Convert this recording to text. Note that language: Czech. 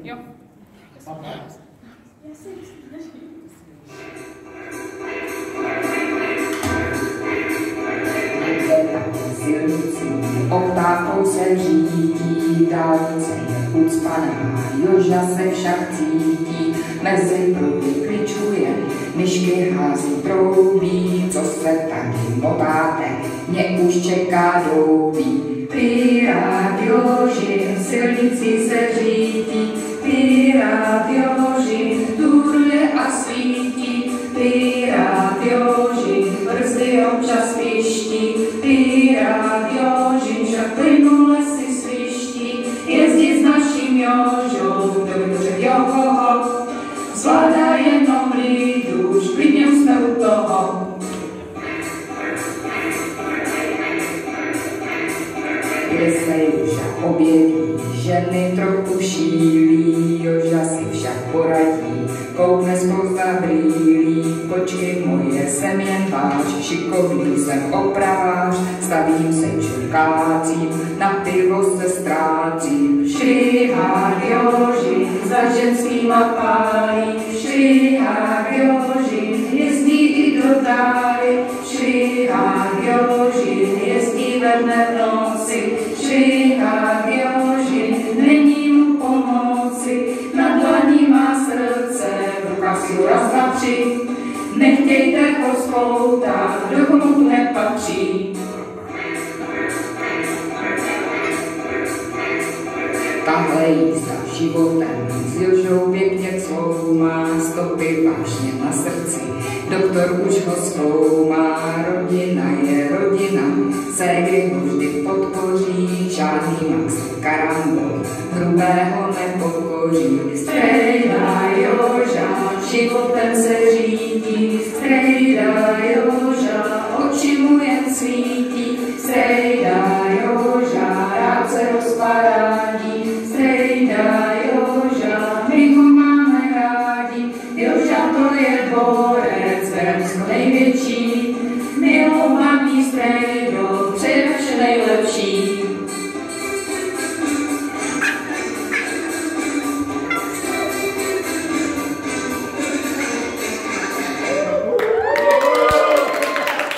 Jo. Oktávkou se řídí, dálnice je ucpaná, Joža se však cítí, mezi pruhy kličuje, myšky hází troubí, co se tady motáte, mě už čeká doubí. Pirát Joži, silnici se řídí, Pirát Joži, duruje a svítí, Pirát Joži, brzdy občas piští, Pirát Joži, však plynule si sviští, jezdí s naším Jožou, dobře Joho, zvládá jenom lidu, šklidně jsme u toho. Kde se Joža objeví, ženy trochu šílí, Joža si však poradí, koukne zpoza brýlí, počky moje jsem jen váš, šikovný jsem opravář, stavím se čurkácím, na pivo se ztrácím. Šrihár Joži, za ženskýma pálí, Šrihár Joži, jezdí i do dály, Šrihár Joži, jezdí ve dne v noci, Šrihár Joži, není mu pomoci, na dlaní má srdce, v rukách si ho raz, dva, tři, nechtějte ho spoutat, kdo komu tu nepatří. Tahle jízda životem s Jožou pěkně cloumá, stopy vážně na srdci, doktor už ho zkoumá, rodina je rodina, ségry ho vždy podpoří, žádný Max karambol, hrubého nepodpoří. Strejda Joža, životem se řídí, strejda Joža, oči mu jen svítí, strejda